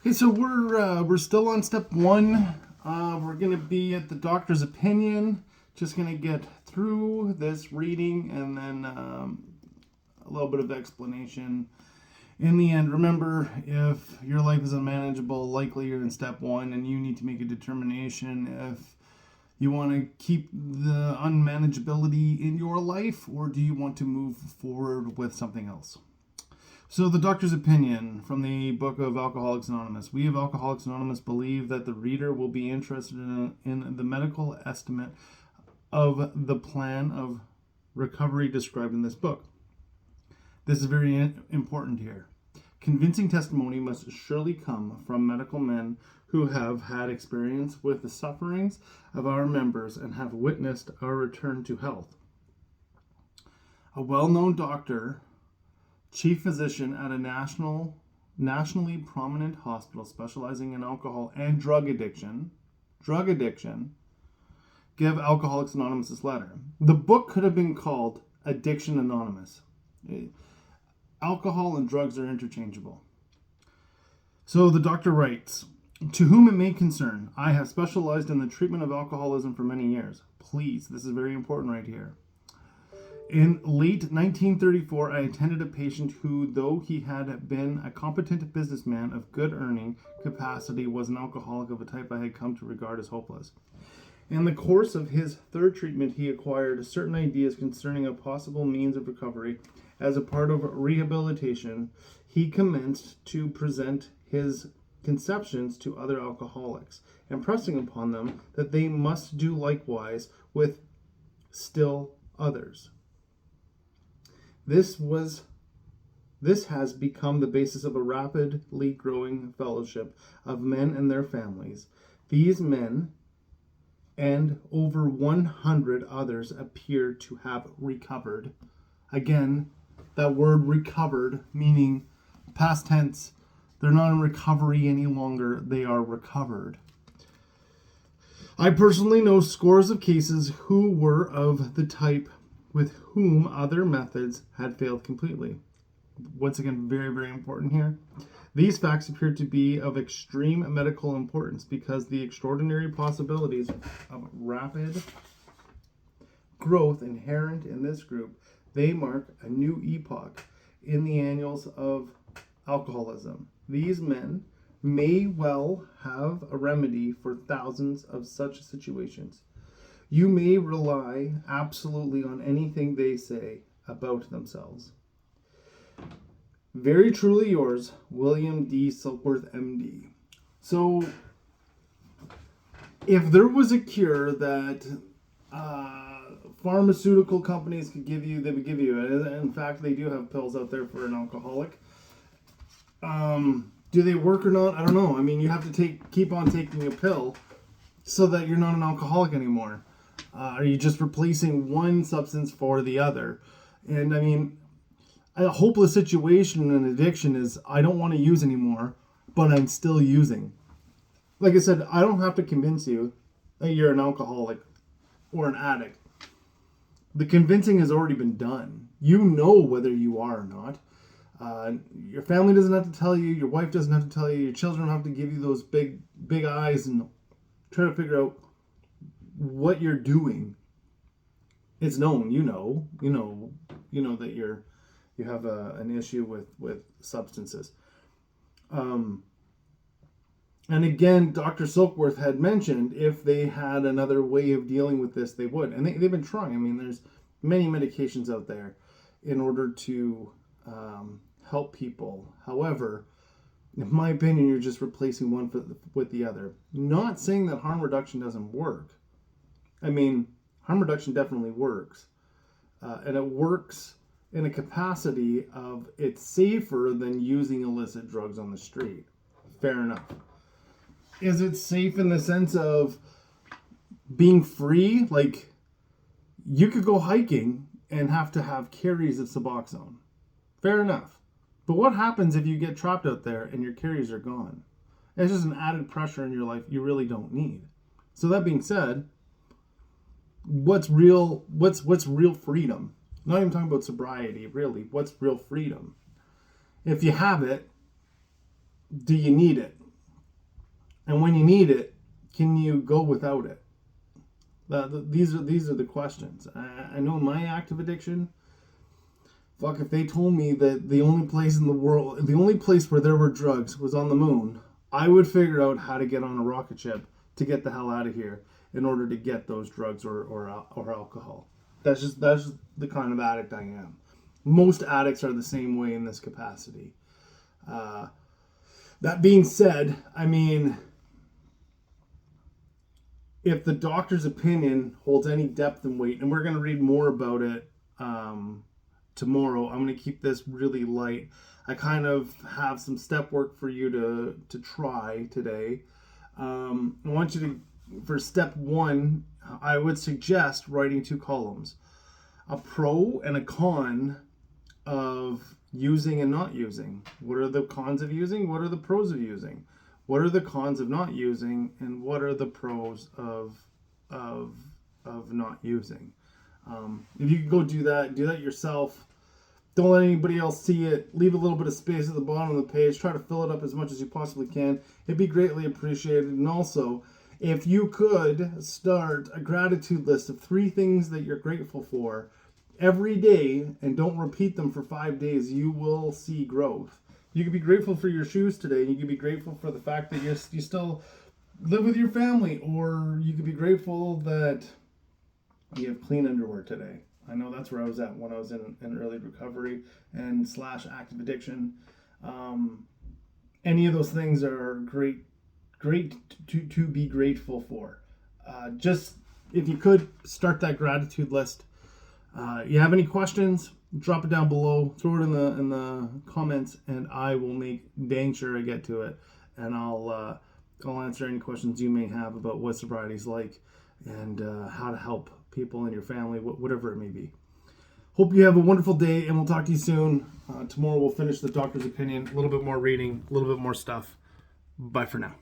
Okay, so we're still on step one. We're gonna be at the doctor's opinion. Just gonna get through this reading and then a little bit of explanation. In the end, remember, if your life is unmanageable, likely you're in step one, and you need to make a determination if you want to keep the unmanageability in your life, or do you want to move forward with something else. So, the doctor's opinion from the book of Alcoholics Anonymous. We of Alcoholics Anonymous believe that the reader will be interested in the medical estimate of the plan of recovery described in this book. This is very important here. Convincing testimony must surely come from medical men who have had experience with the sufferings of our members and have witnessed our return to health. A well-known doctor, chief physician at a nationally prominent hospital specializing in alcohol and drug addiction, give Alcoholics Anonymous this letter. The book could have been called Addiction Anonymous. Alcohol and drugs are interchangeable. So the doctor writes, to whom it may concern, I have specialized in the treatment of alcoholism for many years. Please, this is very important right here. In late 1934, I attended a patient who, though he had been a competent businessman of good earning capacity, was an alcoholic of a type I had come to regard as hopeless. In the course of his third treatment, he acquired certain ideas concerning a possible means of recovery. As a part of rehabilitation, he commenced to present his conceptions to other alcoholics, impressing upon them that they must do likewise with still others. This has become the basis of a rapidly growing fellowship of men and their families. These men and over 100 others appear to have recovered. Again, that word recovered, meaning past tense. They're not in recovery any longer. They are recovered. I personally know scores of cases who were of the type with whom other methods had failed completely. Once again, very, very important here. These facts appear to be of extreme medical importance because the extraordinary possibilities of rapid growth inherent in this group, they mark a new epoch in the annals of alcoholism. These men may well have a remedy for thousands of such situations. You may rely absolutely on anything they say about themselves. Very truly yours, William D. Silkworth, MD. So, if there was a cure that pharmaceutical companies could give you, they would give you it. In fact, they do have pills out there for an alcoholic. Do they work or not? I don't know. I mean, you have to keep on taking a pill so that you're not an alcoholic anymore. Are you just replacing one substance for the other? And I mean, a hopeless situation in addiction is I don't want to use anymore, but I'm still using. Like I said, I don't have to convince you that you're an alcoholic or an addict. The convincing has already been done. You know whether you are or not. Your family doesn't have to tell you. Your wife doesn't have to tell you. Your children don't have to give you those big eyes and try to figure out what you're doing. It's known. You know that you have an issue with substances. And again, Dr. Silkworth had mentioned if they had another way of dealing with this, they would. And they've been trying. I mean, there's many medications out there in order to help people. However, in my opinion, you're just replacing one with the other. Not saying that harm reduction doesn't work. I mean, harm reduction definitely works. And it works in a capacity of it's safer than using illicit drugs on the street. Fair enough. Is it safe in the sense of being free? Like, you could go hiking and have to have carries of Suboxone. Fair enough. But what happens if you get trapped out there and your carries are gone? It's just an added pressure in your life you really don't need. So that being said, what's real freedom? Not even talking about sobriety, really. What's real freedom? If you have it, do you need it? And when you need it, can you go without it? These are the questions. I know my active addiction. Fuck, if they told me that the only place in the world, the only place where there were drugs was on the moon, I would figure out how to get on a rocket ship to get the hell out of here in order to get those drugs or alcohol. That's just the kind of addict I am. Most addicts are the same way in this capacity. That being said, I mean, if the doctor's opinion holds any depth and weight, and we're going to read more about it tomorrow, I'm going to keep this really light. I kind of have some step work for you to try today. I want you to, for step 1, I would suggest writing 2 columns. A pro and a con of using and not using. What are the cons of using? What are the pros of using? What are the cons of not using? And what are the pros of not using? If you can go do that yourself. Don't let anybody else see it. Leave a little bit of space at the bottom of the page. Try to fill it up as much as you possibly can. It'd be greatly appreciated. And also, if you could start a gratitude list of 3 things that you're grateful for every day and don't repeat them for 5 days, you will see growth. You could be grateful for your shoes today. You could be grateful for the fact that you still live with your family, or you could be grateful that you have clean underwear today. I know that's where I was at when I was in early recovery and / active addiction. Any of those things are great to be grateful for. Just if you could start that gratitude list. You have any questions? Drop it down below. Throw it in the comments, and I will make dang sure I get to it. And I'll answer any questions you may have about what sobriety is like and how to help people in your family, whatever it may be. Hope you have a wonderful day, and we'll talk to you soon. Tomorrow we'll finish the doctor's opinion, a little bit more reading, a little bit more stuff. Bye for now.